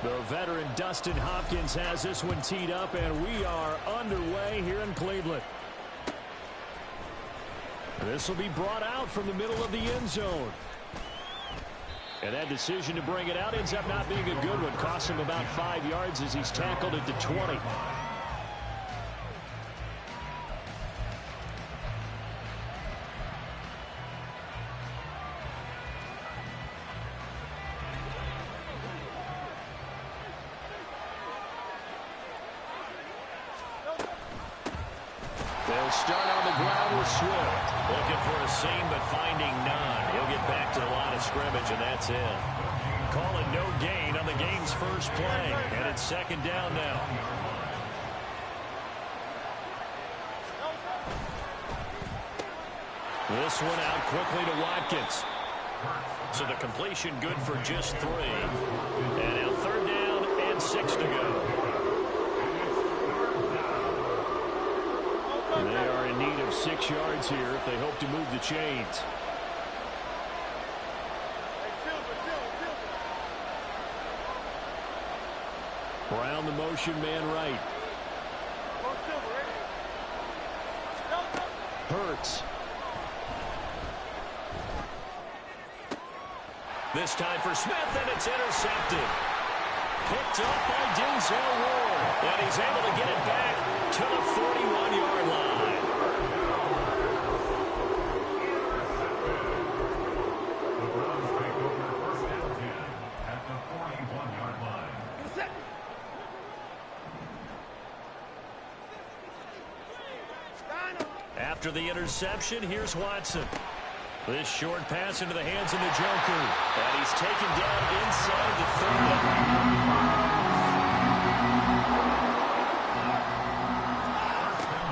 The veteran Dustin Hopkins has this one teed up, and we are underway here in Cleveland. This will be brought out from the middle of the end zone. And that decision to bring it out ends up not being a good one. Costs him about 5 yards as he's tackled at the 20. They'll start on the ground with Swift. Looking for a seam, but finding none. He'll get back to the line of scrimmage, and that's it. Call it no gain on the game's first play. And it's second down now. This one out quickly to Watkins. So the completion good for just 3. And now third down and 6 to go. They are in need of 6 yards here if they hope to move the chains. Brown the motion man right. Hurts. This time for Smith, and it's intercepted. Picked up by Denzel Ward. And he's able to get it back to the 41-yard line. After the interception, here's Watson. This short pass into the hands of the Joker. And he's taken down inside the 30.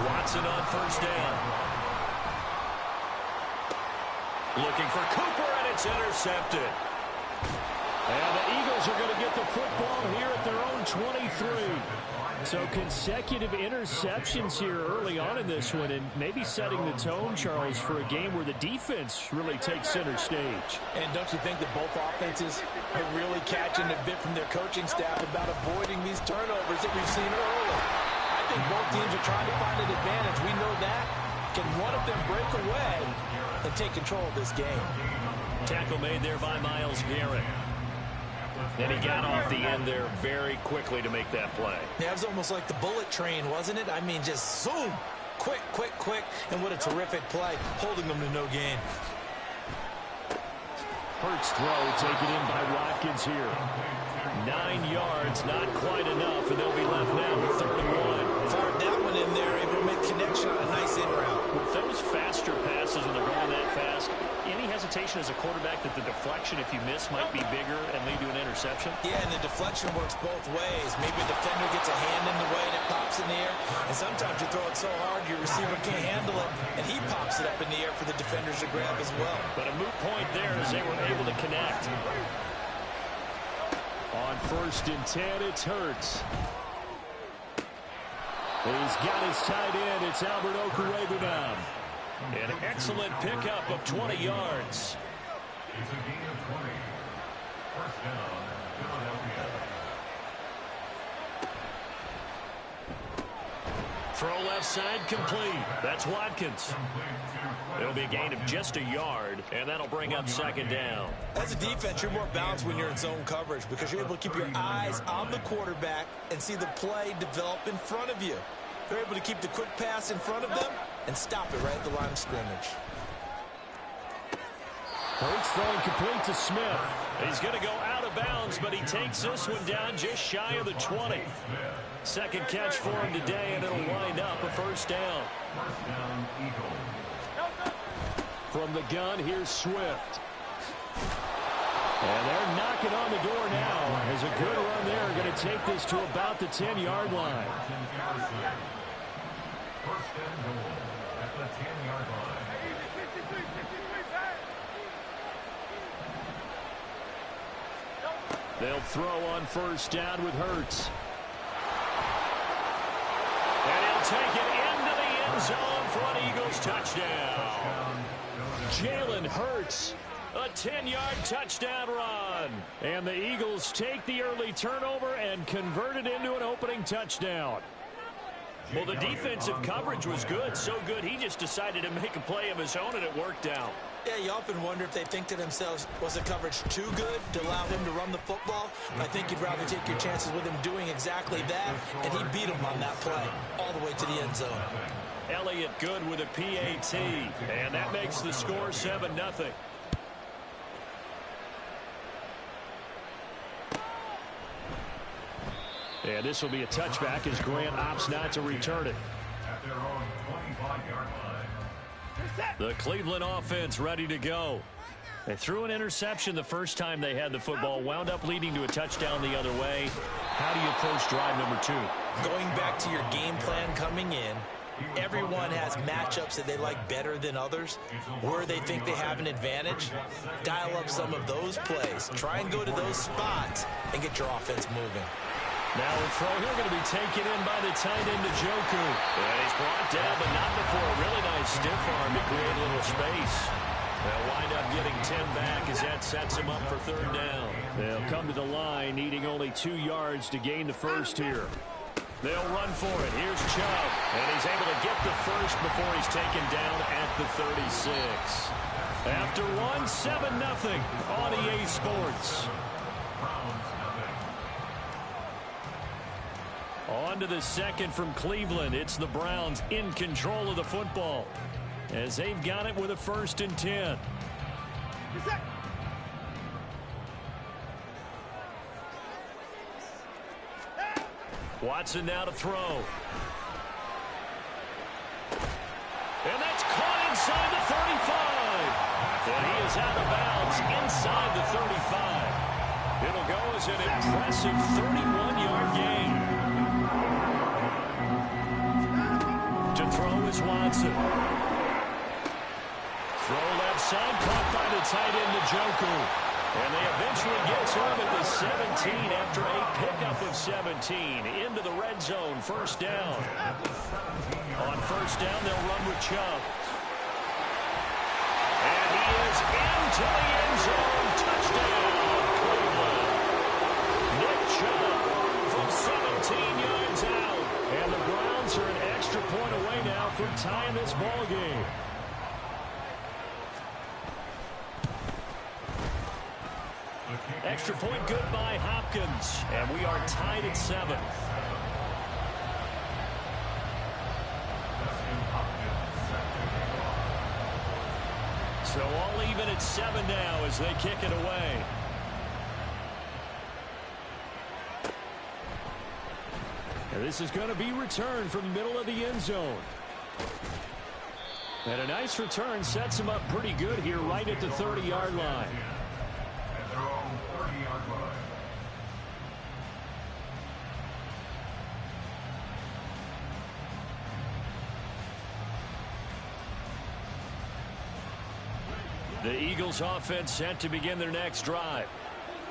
Watson on first down. Looking for Cooper, and it's intercepted. And the Eagles are going to get the football here at their own 23. So consecutive interceptions here early on in this one, and maybe setting the tone, Charles, for a game where the defense really takes center stage. And don't you think that both offenses are really catching a bit from their coaching staff about avoiding these turnovers that we've seen early? I think both teams are trying to find an advantage. We know that. Can one of them break away and take control of this game? Tackle made there by Myles Garrett. And he got off the end there very quickly to make that play. Yeah, it was almost like the bullet train, wasn't it? I mean, just zoom. Quick, quick, quick. And what a terrific play, holding them to no gain. Hurts throw taken in by Watkins here. 9 yards, not quite enough, and they'll be left now with 3rd and 1. Fired that one in there, able to make connection on a nice in route. With those faster passes when they're going that fast, any hesitation as a quarterback that the deflection, if you miss, might be bigger and lead to an interception? Yeah, and the deflection works both ways. Maybe a defender gets a hand in the way and it pops in the air. And sometimes you throw it so hard your receiver can't handle it, and he pops it up in the air for the defenders to grab as well. But a moot point there as they were able to connect. On 1st and 10, it's Hurts. He's got his tight end. It's Albert Okwuegbunam. An excellent pickup of 20 yards. It's a gain of 20. First down, Philadelphia. Throw left side complete. That's Watkins. It'll be a gain of just a yard, and that'll bring up 2nd down. As a defense, you're more balanced when you're in zone coverage because you're able to keep your eyes on the quarterback and see the play develop in front of you. They're able to keep the quick pass in front of them and stop it right at the line of scrimmage. Hurts throwing complete to Smith. He's going to go out of bounds, but he takes this one down just shy of the 20. Second catch for him today, and it'll wind up a 1st down. From the gun, here's Swift. And they're knocking on the door now. As a good run there, going to take this to about the 10-yard line. First and goal at the 10-yard line. They'll throw on 1st down with Hurts. And he'll take it into the end zone for an Eagles touchdown. Jalen Hurts A 10-yard touchdown run. And the Eagles take the early turnover and convert it into an opening touchdown. Well, the defensive coverage was good, so good he just decided to make a play of his own, and it worked out. Yeah, you often wonder if they think to themselves, was the coverage too good to allow him to run the football? I think you'd rather take your chances with him doing exactly that, and he beat him on that play all the way to the end zone. Elliott good with a PAT, and that makes the score 7-0. And this will be a touchback as Grant opts not to return it. At their own 25-yard line. The Cleveland offense ready to go. They threw an interception the first time they had the football, wound up leading to a touchdown the other way. How do you approach drive number 2? Going back to your game plan coming in, everyone has matchups that they like better than others. Where they think they have an advantage, dial up some of those plays. Try and go to those spots and get your offense moving. Now a throw here going to be taken in by the tight end, Njoku. And he's brought down, but not before a really nice stiff arm to create a little space. They'll wind up getting 10 back as that sets him up for 3rd down. They'll come to the line, needing only 2 yards to gain the first here. They'll run for it. Here's Chubb. And he's able to get the first before he's taken down at the 36. After 7-0 on EA Sports. On to the second from Cleveland. It's the Browns in control of the football as they've got it with a 1st and 10. Watson now to throw. And that's caught inside the 35. And he is out of bounds inside the 35. It'll go as an impressive 31-yard gain. To throw is Watson. Throw left side, caught by the tight end, Njoku. And they eventually get to him at the 17 after a pickup of 17 into the red zone. 1st down. On 1st down, they'll run with Chubb. And he is into the end zone. Touchdown, Cleveland. Nick Chubb from 17 yards out. And the Browns are an extra point away now from tying this ball game. Extra point good by Hopkins. And we are tied at 7. So all even at 7 now as they kick it away. And this is going to be returned from the middle of the end zone. And a nice return sets him up pretty good here right at the 30-yard line. At their own 30-yard line. The Eagles offense set to begin their next drive.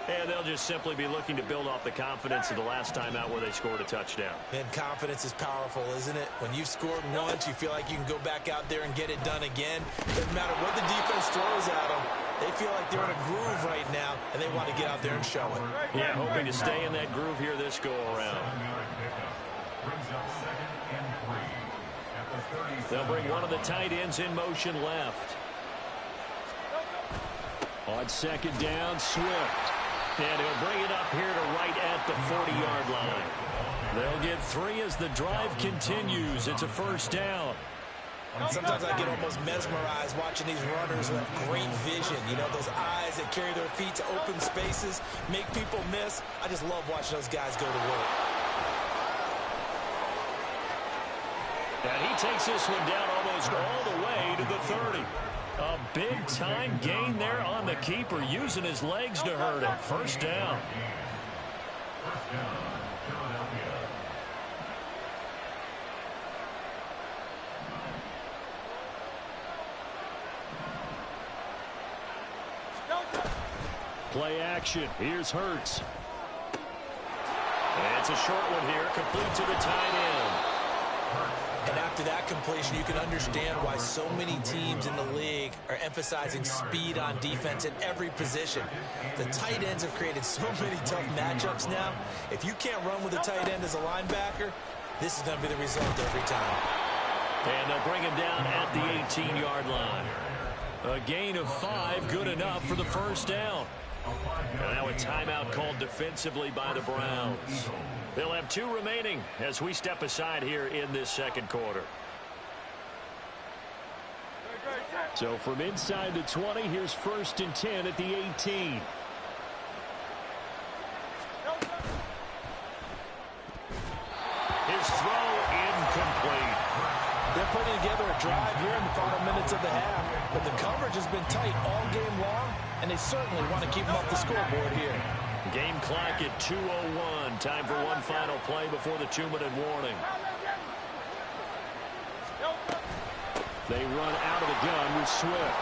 And they'll just simply be looking to build off the confidence of the last time out where they scored a touchdown. And confidence is powerful, isn't it? When you've scored once, you feel like you can go back out there and get it done again. Doesn't matter what the defense throws at them. They feel like they're in a groove right now, and they want to get out there and show it. Yeah, hoping to stay in that groove here this go-around. They'll bring one of the tight ends in motion left. On 2nd down, Swift. And he'll bring it up here to right at the 40-yard line. They'll get 3 as the drive continues. It's a 1st down. Sometimes I get almost mesmerized watching these runners who have great vision. You know, those eyes that carry their feet to open spaces, make people miss. I just love watching those guys go to work. And he takes this one down almost all the way to the 30. A big-time gain there on the keeper, using his legs to hurt him. 1st down. Play action. Here's Hurts. And it's a short one here, complete to the tight end. And after that completion, you can understand why so many teams in the league are emphasizing speed on defense at every position. The tight ends have created so many tough matchups now. If you can't run with a tight end as a linebacker, this is going to be the result every time. And they'll bring him down at the 18-yard line. A gain of 5, good enough for the first down. And now a timeout called defensively by the Browns. They'll have 2 remaining as we step aside here in this second quarter. So from inside the 20, here's 1st and 10 at the 18. His throw incomplete. They're putting together a drive here in the final minutes of the half, but the coverage has been tight all game long, and they certainly want to keep them off the scoreboard here. Game clock at 2:01. Time for one final play before the 2-minute warning. They run out of the gun with Swift.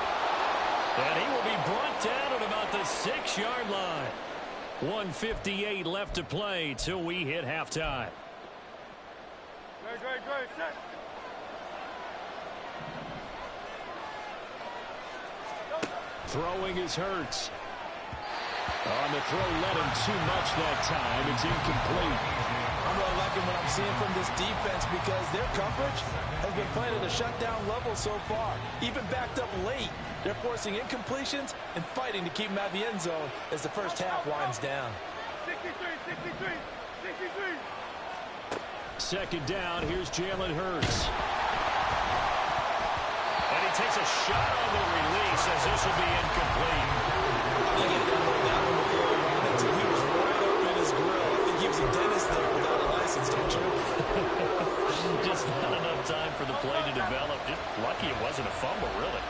And he will be brought down at about the 6-yard line. 1:58 left to play till we hit halftime. Throwing is Hurts. On the throw, led him too much that time. It's incomplete. I'm really liking what I'm seeing from this defense because their coverage has been playing at a shutdown level so far. Even backed up late, they're forcing incompletions and fighting to keep them out of the end zone as the first half winds down. 63. Second down, here's Jalen Hurts. And he takes a shot on the release as this will be incomplete. I think he got that one before he ran it until he was right up in his grill. I think he was a dentist there without a license, don't you? Just not enough time for the play to develop. Just lucky it wasn't a fumble, really.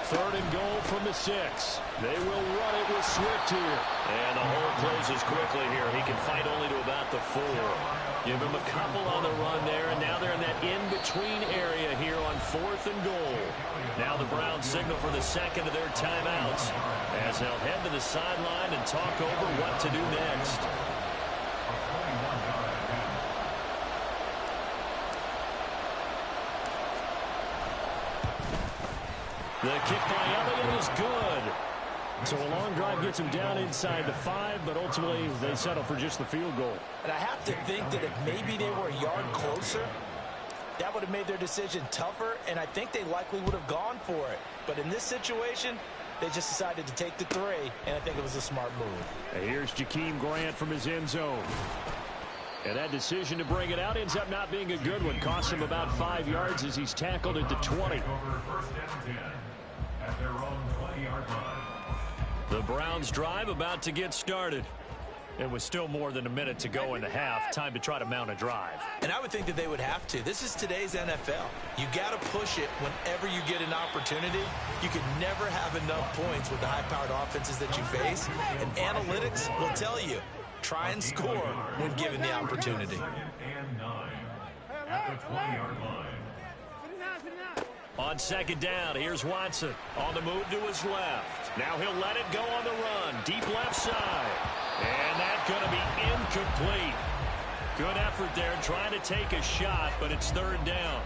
3rd and goal from the 6. They will run it with Swift here. And the hole closes quickly here. He can fight only to about the 4. Give him a couple on the run there, and now they're in that in-between area here on 4th and goal. Now the Browns signal for the second of their timeouts as they'll head to the sideline and talk over what to do next. The kick by Elliott is good. So a long drive gets him down inside the 5, but ultimately they settle for just the field goal. And I have to think that if maybe they were a yard closer, that would have made their decision tougher, and I think they likely would have gone for it. But in this situation, they just decided to take the 3, and I think it was a smart move. And here's Jakeem Grant from his end zone. And that decision to bring it out ends up not being a good one. Costs him about 5 yards as he's tackled at the 20. At their own 20-yard line. The Browns drive about to get started. It was still more than a minute to go in the half. Time to try to mount a drive. And I would think that they would have to. This is today's NFL. You got to push it whenever you get an opportunity. You can never have enough points with the high-powered offenses that you face. And analytics will tell you, try and score when given the opportunity. 2nd and 9 at the 20-yard line. On second down, here's Watson. On the move to his left. Now he'll let it go on the run. Deep left side. And that's going to be incomplete. Good effort there trying to take a shot, but it's 3rd down.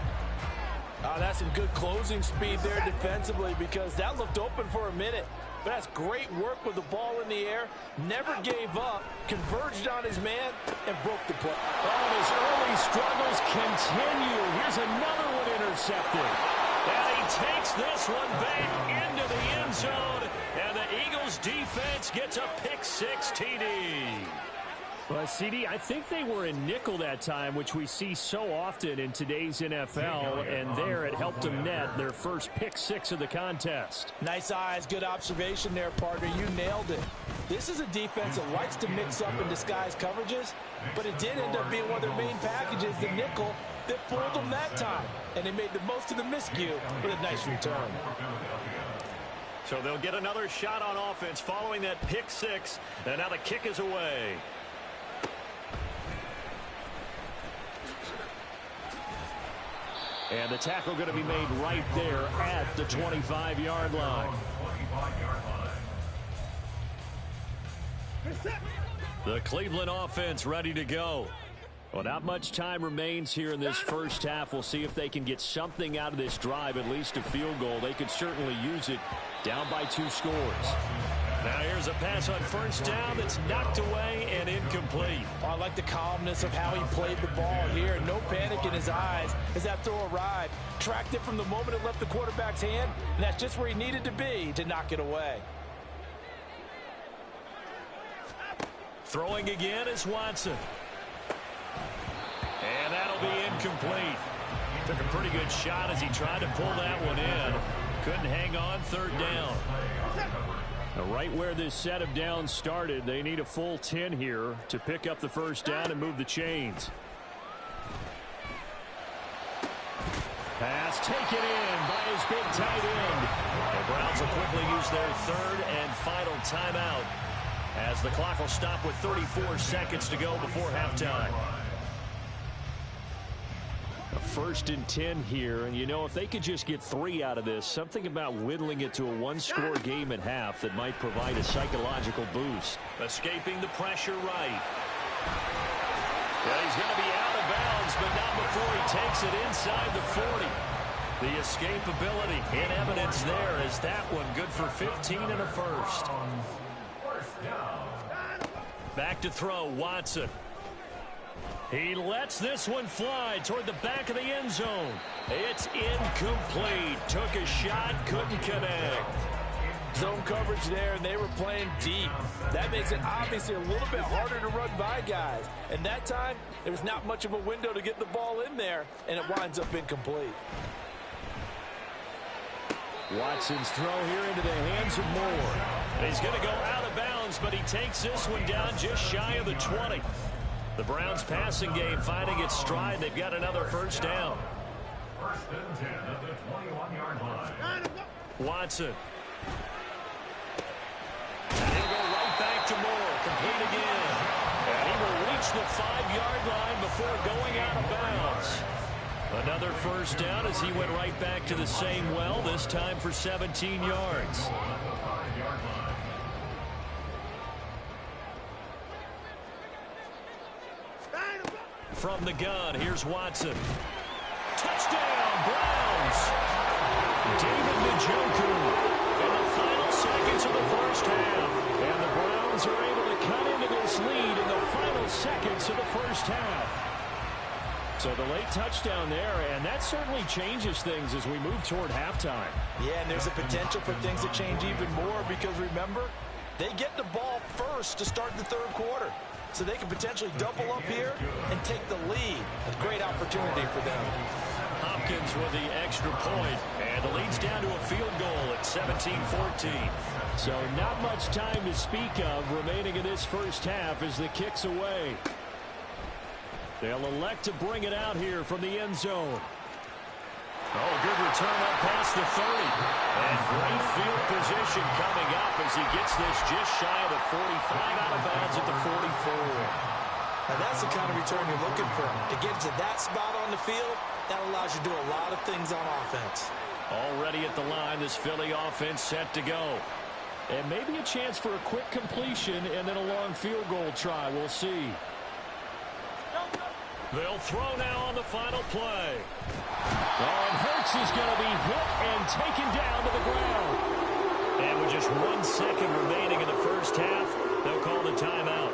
That's some good closing speed there defensively because that looked open for a minute. But that's great work with the ball in the air. Never gave up, converged on his man, and broke the play. Oh, his early struggles continue. Here's another one intercepted. And he takes this one back into the end zone. And the Eagles defense gets a pick-6 TD. Well, CD, I think they were in nickel that time, which we see so often in today's NFL, and there it helped them net their first pick-6 of the contest. Nice eyes, good observation there, partner. You nailed it. This is a defense that likes to mix up and disguise coverages, but it did end up being one of their main packages, the nickel, that fooled them that time, and they made the most of the miscue with a nice return. So they'll get another shot on offense following that pick-6, and now the kick is away. And the tackle going to be made right there at the 25-yard line. The Cleveland offense ready to go. Well, not much time remains here in this first half. We'll see if they can get something out of this drive, at least a field goal. They could certainly use it, down by 2 scores. Now here's a pass on first down that's knocked away and incomplete. Oh, I like the calmness of how he played the ball here. No panic in his eyes as that throw arrived. Tracked it from the moment it left the quarterback's hand, and that's just where he needed to be to knock it away. Throwing again is Watson. And that'll be incomplete. Took a pretty good shot as he tried to pull that one in. Couldn't hang on, 3rd down. Now, right where this set of downs started, they need a full 10 here to pick up the first down and move the chains. Pass taken in by his big tight end. The Browns will quickly use their 3rd and final timeout as the clock will stop with 34 seconds to go before halftime. A 1st and 10 here, and you know, if they could just get 3 out of this, something about whittling it to a 1-score game at half that might provide a psychological boost. Escaping the pressure right. Well, he's going to be out of bounds, but not before he takes it inside the 40. The escapability in evidence there is that one good for 15 and a first. Back to throw, Watson. He lets this one fly toward the back of the end zone. It's incomplete. Took a shot, couldn't connect. Zone coverage there, and they were playing deep. That makes it obviously a little bit harder to run by guys. And that time, there was not much of a window to get the ball in there, and it winds up incomplete. Watson's throw here into the hands of Moore. He's going to go out of bounds, but he takes this one down just shy of the 20. The Browns passing game finding its stride. They've got another first down. 1st and 10 at the 21-yard line. Watson. And he'll go right back to Moore. Complete again. And he will reach the 5-yard line before going out of bounds. Another first down as he went right back to the same well, this time for 17 yards. From the gun, here's Watson. Touchdown, Browns! David Njoku in the final seconds of the first half. And the Browns are able to cut into this lead in the final seconds of the first half. So the late touchdown there, and that certainly changes things as we move toward halftime. Yeah, and there's a potential for things to change even more because, remember, they get the ball first to start the 3rd quarter. So they can potentially double up here and take the lead. A great opportunity for them. Hopkins with the extra point, and the lead's down to a field goal at 17-14. So not much time to speak of remaining in this first half as the kick's away. They'll elect to bring it out here from the end zone. Oh, good return up past the 30. And great field position coming up as he gets this just shy of the 45 out of bounds at the 44. Now that's the kind of return you're looking for. To get to that spot on the field, that allows you to do a lot of things on offense. Already at the line, this Philly offense set to go. And maybe a chance for a quick completion and then a long field goal try. We'll see. They'll throw now on the final play. Oh, and Hurts is going to be hit and taken down to the ground. And with just 1 second remaining in the first half, they'll call the timeout.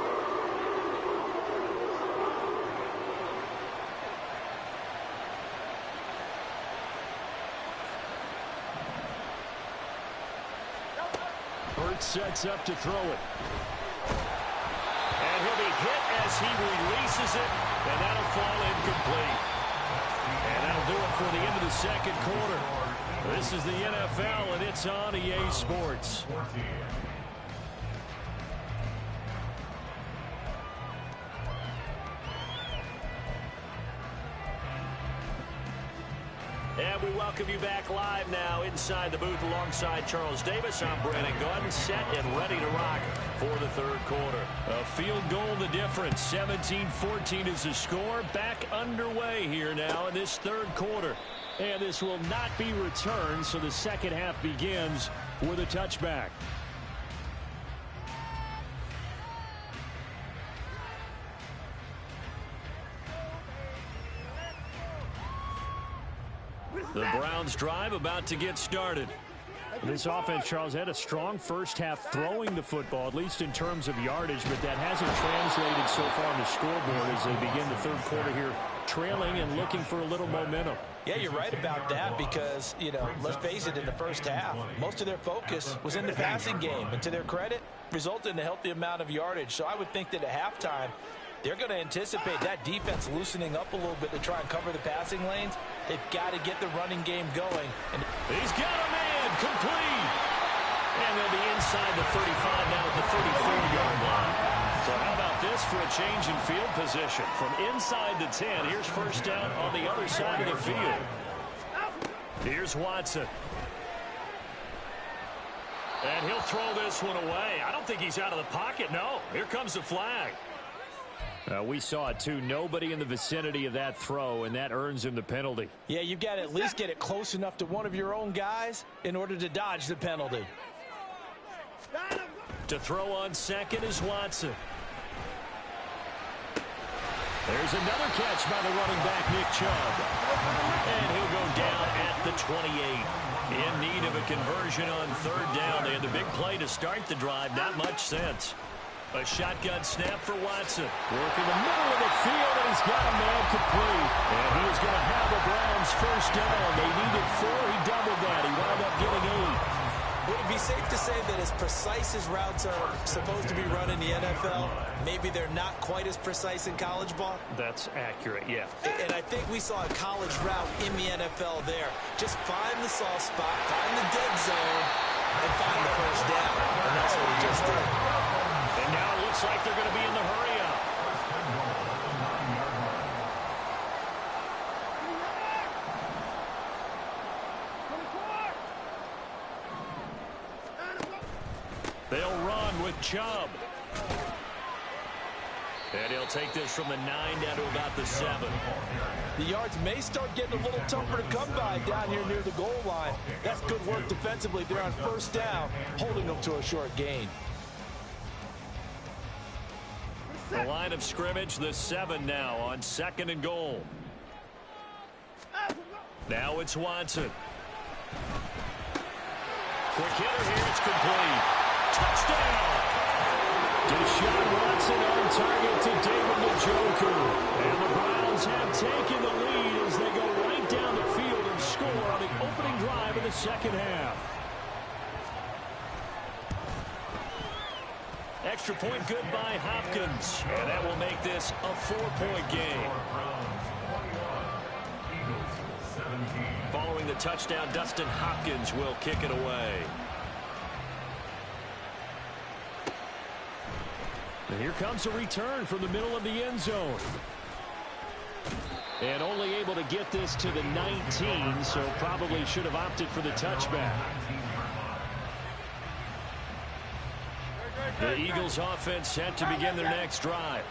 Hurts sets up to throw it. And he'll be hit as he releases it, and that'll fall incomplete. And that'll do it for the end of the second quarter. This is the NFL, and it's on EA Sports. And we welcome you back live now inside the booth alongside Charles Davis. I'm Brandon Gordon, set and ready to rock for the 3rd quarter. A field goal the difference. 17-14 is the score. Back underway here now in this 3rd quarter. And this will not be returned, so the second half begins with a touchback. The Browns drive about to get started. This offense, Charles, had a strong first half throwing the football, at least in terms of yardage, but that hasn't translated so far on the scoreboard as they begin the third quarter here, trailing and looking for a little momentum. Yeah, you're right about that because, let's face it, in the first half, most of their focus was in the passing game. And to their credit, resulted in a healthy amount of yardage. So I would think that at halftime, they're going to anticipate that defense loosening up a little bit to try and cover the passing lanes. They've got to get the running game going. And he's got a man complete. And they'll be inside the 35 now at the 34-yard line. So how about this for a change in field position? From inside the 10, here's first down on the other side of the field. Here's Watson. And he'll throw this one away. I don't think he's out of the pocket, no. Here comes the flag. We saw it, too. Nobody in the vicinity of that throw, and that earns him the penalty. Yeah, you've got to at least get it close enough to one of your own guys in order to dodge the penalty. To throw on second is Watson. There's another catch by the running back, Nick Chubb. And he'll go down at the 28. In need of a conversion on third down. They had the big play to start the drive. Not much sense. A shotgun snap for Watson. Working the middle of the field, and he's got a man complete. And he is going to have the Browns first down. They needed 4. He doubled that. He wound up getting 8. Would it be safe to say that as precise as routes are supposed to be run in the NFL, maybe they're not quite as precise in college ball? That's accurate, yeah. And I think we saw a college route in the NFL there. Just find the soft spot, find the dead zone, and find the first down. And that's what he just did. And now it looks like they're going to be in the hurry-up. They'll run with Chubb. And he'll take this from the 9 down to about the 7. The yards may start getting a little tougher to come by down here near the goal line. That's good work defensively. They're on first down, holding them to a short gain. The line of scrimmage, the 7 now on 2nd and goal. Now it's Watson. Quick hitter here, it's complete. Touchdown! Deshaun Watson on target to David Njoku. And the Browns have taken the lead as they go right down the field and score on the opening drive of the second half. Extra point good by Hopkins. And that will make this a 4-point game. Following the touchdown, Dustin Hopkins will kick it away. And here comes a return from the middle of the end zone. And only able to get this to the 19, so probably should have opted for the touchback. The Eagles offense set to begin their next drive.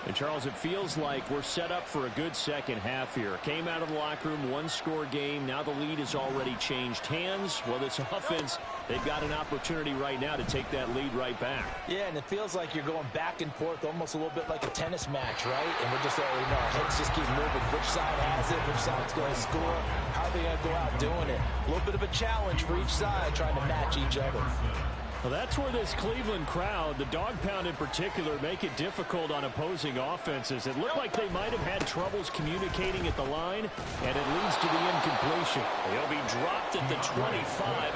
And Charles, it feels like we're set up for a good second half here. Came out of the locker room, 1-score game. Now the lead has already changed hands. Well, this offense, they've got an opportunity right now to take that lead right back. Yeah, and it feels like you're going back and forth almost a little bit like a tennis match, right? And we're just already know, heads just keep moving. Which side has it? Which side's going to score? How are they going to go out doing it? A little bit of a challenge for each side trying to match each other. Well, that's where this Cleveland crowd, the dog pound in particular, make it difficult on opposing offenses. It looked like they might have had troubles communicating at the line, and it leads to the incompletion. He'll be dropped at the 25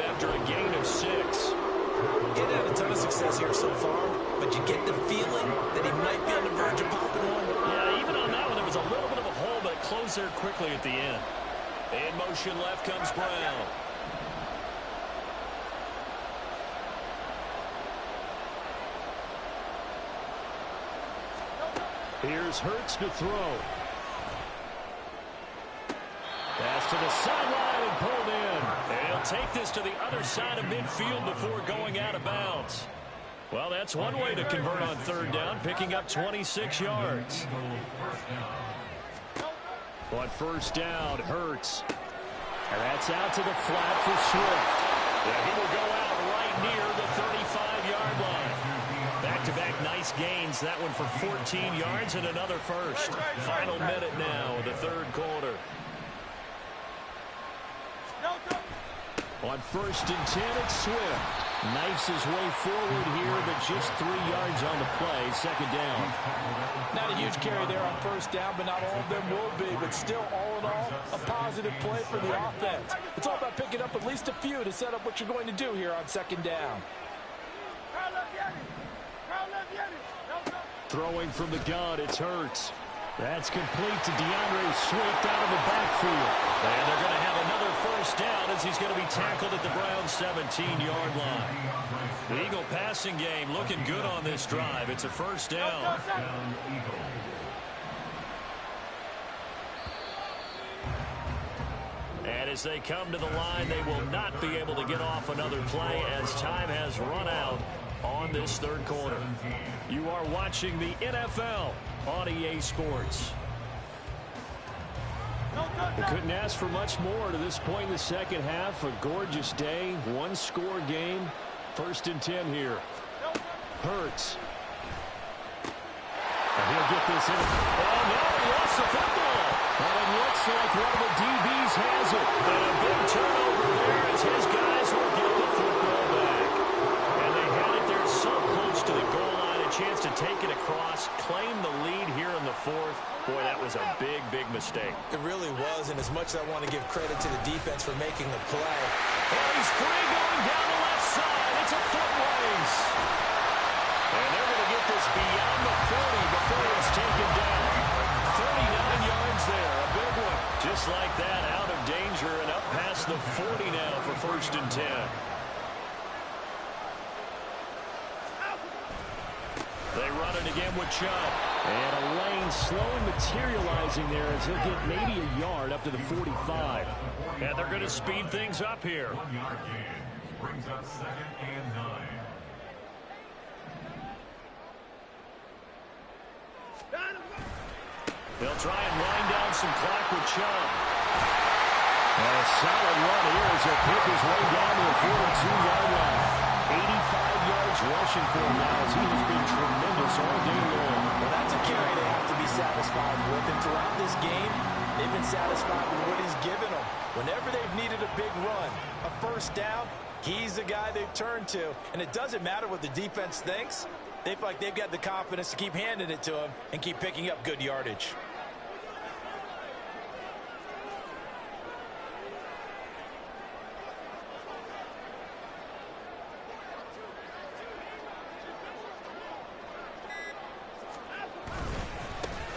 after a gain of 6. He had a ton of success here so far, but you get the feeling that he might be on the verge of popping one. Yeah, even on that one, there was a little bit of a hole, but it closed there quickly at the end. In motion left comes Brown. Here's Hurts to throw. Pass to the sideline and pulled in. And he'll take this to the other side of midfield before going out of bounds. Well, that's one way to convert on third down, picking up 26 yards. On first down, Hurts. And that's out to the flat for Swift. Yeah, he will go out right near the 35-yard line. Back-to-back nice gains. That one for 14 yards and another first. Final minute now of the third quarter. On 1st and 10, it's Swift. Knifes his way forward here, but just 3 yards on the play. Second down. Not a huge carry there on 1st down, but not all of them will be. But still, all in all, a positive play for the offense. It's all about picking up at least a few to set up what you're going to do here on 2nd down. Throwing from the gun, it's Hurts. That's complete to DeAndre Swift out of the backfield. And they're going to have another 1st down as he's going to be tackled at the Browns' 17-yard line. The Eagle passing game looking good on this drive. It's a 1st down. And as they come to the line, they will not be able to get off another play as time has run out on this 3rd quarter. You are watching the NFL on EA Sports. We couldn't ask for much more to this point in the 2nd half. A gorgeous day, 1-score game. 1st and 10 here. Hurts. And he'll get this in. Oh, no, he lost the football. And it looks like one of the DBs has it. And a big turnover there as his guys will get the football back. And they had it there so close to the goal line. A chance to take it across, claim the lead here in the 4th. Boy, that was a big, big mistake. It really was, and as much as I want to give credit to the defense for making the play. And he's free going down the left side. It's a foot race. And they're going to get this beyond the 40 before it's taken down. 39 yards there, a big one. Just like that, out of danger and up past the 40 now for 1st and 10. They run it again with Chubb. And a lane slowly materializing there as he'll get maybe a yard up to the 45. And they're going to speed things up here. 1-yard gain brings up 2nd and 9. They'll try and wind down some clock with Chubb. And a solid run here as he'll pick his way down to the 42-yard line. 85 yards rushing for him now as he has been tremendous all day long. Well, that's a carry they have to be satisfied with. And throughout this game, they've been satisfied with what he's given them. Whenever they've needed a big run, a 1st down, he's the guy they've turned to. And it doesn't matter what the defense thinks. They feel like they've got the confidence to keep handing it to him and keep picking up good yardage.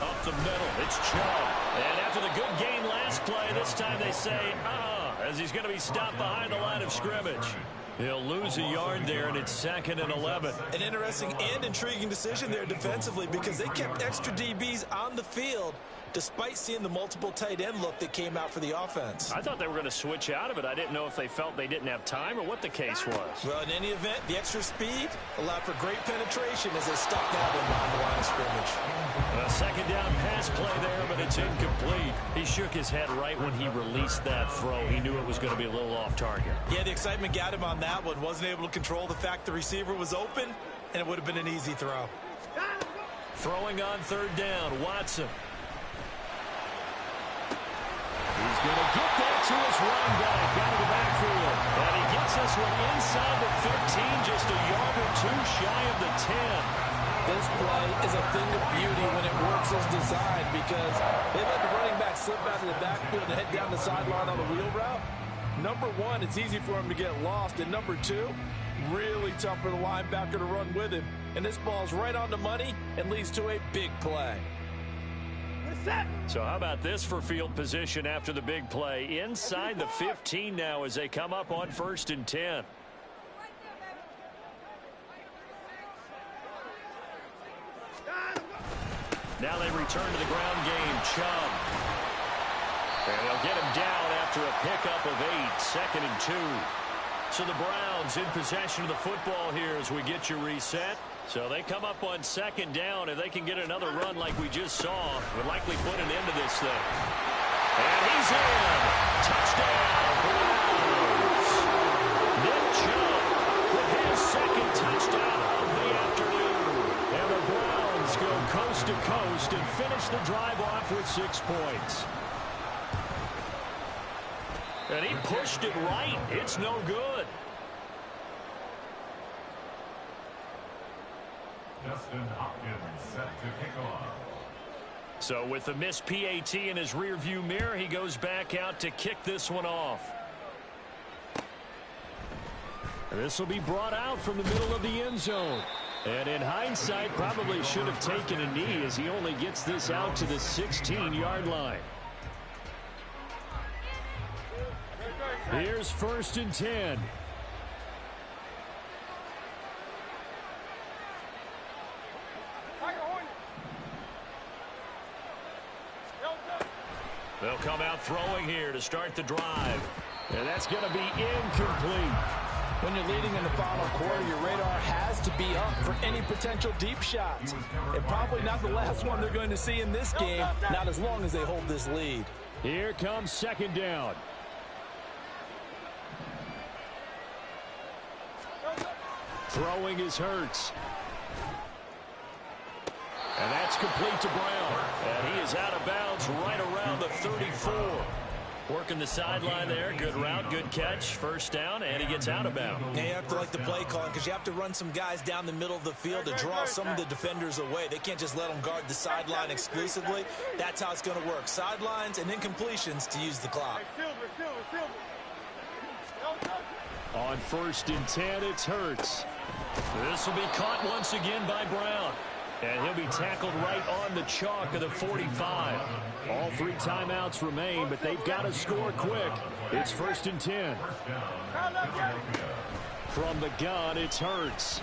Up the middle, it's Chubb. And after the good gain last play, this time they say, as he's going to be stopped behind the line of scrimmage. He'll lose a yard there, and it's 2nd and 11. An interesting and intriguing decision there defensively because they kept extra DBs on the field despite seeing the multiple tight end look that came out for the offense. I thought they were going to switch out of it. I didn't know if they felt they didn't have time or what the case was. Well, in any event, the extra speed allowed for great penetration as they stopped that one behind the line of scrimmage. A 2nd down pass play there, but it's incomplete. He shook his head right when he released that throw. He knew it was going to be a little off target. Yeah, the excitement got him on that one. Wasn't able to control the fact the receiver was open, and it would have been an easy throw. Throwing on 3rd down, Watson. He's going to get that to his running back out of the backfield. And he gets this one inside the 15, just a yard or 2 shy of the 10. This play is a thing of beauty when it works as designed because they let the running back slip out of the backfield and head down the sideline on the wheel route. Number one, it's easy for him to get lost. And number two, really tough for the linebacker to run with him. And this ball's right on the money and leads to a big play. So how about this for field position after the big play? Inside the 15 now as they come up on 1st and 10. Now they return to the ground game. Chubb. And they'll get him down after a pickup of 8. 2nd and 2. So the Browns in possession of the football here as we get you reset. So they come up on 2nd down. If they can get another run like we just saw, would likely put an end to this thing. And he's in. Touchdown, Browns. Nick Chubb with his 2nd touchdown of the afternoon. And the Browns go coast to coast and finish the drive off with 6 points. And he pushed it right. It's no good. Justin Hopkins set to kick off. So with the missed PAT in his rearview mirror, he goes back out to kick this one off. And this will be brought out from the middle of the end zone. And in hindsight, probably should have taken a knee as he only gets this out to the 16-yard line. Here's 1st and 10. They'll come out throwing here to start the drive. And that's going to be incomplete. When you're leading in the final quarter, your radar has to be up for any potential deep shots. And probably not the last one they're going to see in this game, not as long as they hold this lead. Here comes 2nd down. Throwing is Hurts. And that's complete to Brown. And he is out of bounds right around the 34. Working the sideline there. Good route, good catch. 1st down, and he gets out of bounds. Yeah, you have to like the play calling because you have to run some guys down the middle of the field to draw some of the defenders away. They can't just let them guard the sideline exclusively. That's how it's going to work. Sidelines and incompletions to use the clock. On 1st and 10, it's Hurts. This will be caught once again by Brown. And he'll be tackled right on the chalk of the 45. All 3 timeouts remain, but they've got to score quick. It's 1st and 10. From the gun, it's Hurts.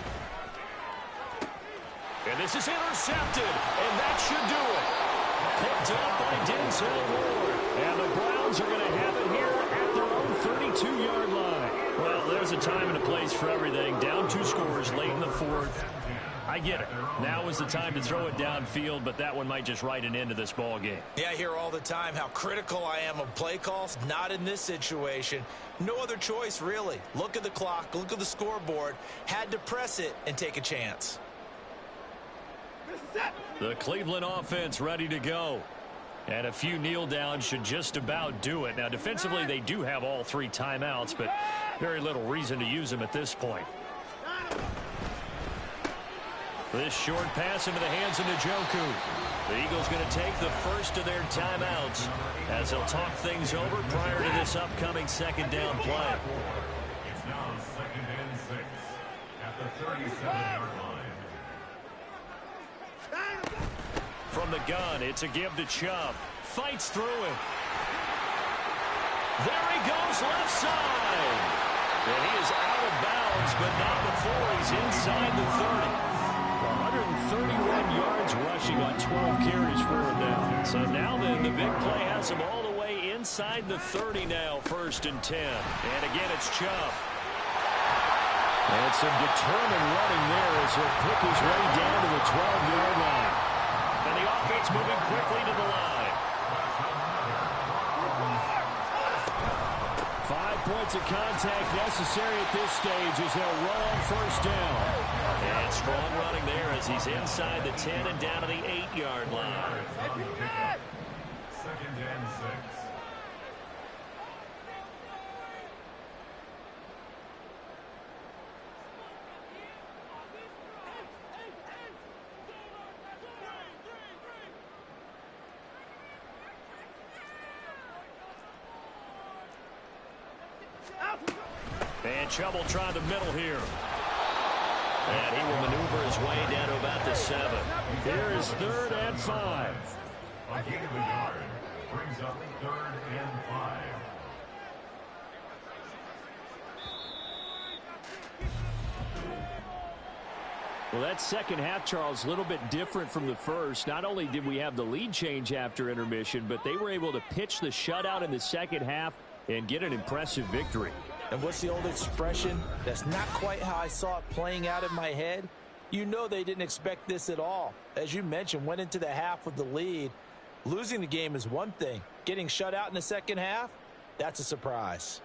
And this is intercepted, and that should do it. Picked up by Denzel Ward. And the Browns are going to have it here at their own 32-yard line. Well, there's a time and a place for everything. Down 2 scores late in the 4th. I get it. Now is the time to throw it downfield, but that one might just write an end to this ball game. Yeah, I hear all the time how critical I am of play calls. Not in this situation. No other choice, really. Look at the clock. Look at the scoreboard. Had to press it and take a chance. The Cleveland offense ready to go. And a few kneel downs should just about do it. Now, defensively, they do have all 3 timeouts, but very little reason to use them at this point. This short pass into the hands of Njoku. The Eagles going to take the first of their timeouts as they'll talk things over prior to this upcoming 2nd down play. It's now 2nd and 6 at the 37-yard line. From the gun, it's a give to Chubb. Fights through it. There he goes, left side. And he is out of bounds, but not before he's inside the 30. 131 yards rushing on 12 carries for him now. So now then, the big play has him all the way inside the 30 now, 1st and 10. And again, it's Chubb. And some determined running there as he'll pick his way down to the 12-yard line. And the offense moving quickly to the line. 5 points of contact necessary at this stage as they'll run on 1st down. And strong running there as he's inside the 10 and down to the 8-yard line. 2nd and 6. And Chubb will try the middle here. And he will maneuver his way down to about the 7. Here is 3rd and 5. A gain of a yard brings up 3rd and 5. Well, that 2nd half, Charles, a little bit different from the first. Not only did we have the lead change after intermission, but they were able to pitch the shutout in the 2nd half and get an impressive victory. And what's the old expression? That's not quite how I saw it playing out in my head. You know they didn't expect this at all. As you mentioned, went into the half with the lead. Losing the game is one thing. Getting shut out in the 2nd half, that's a surprise.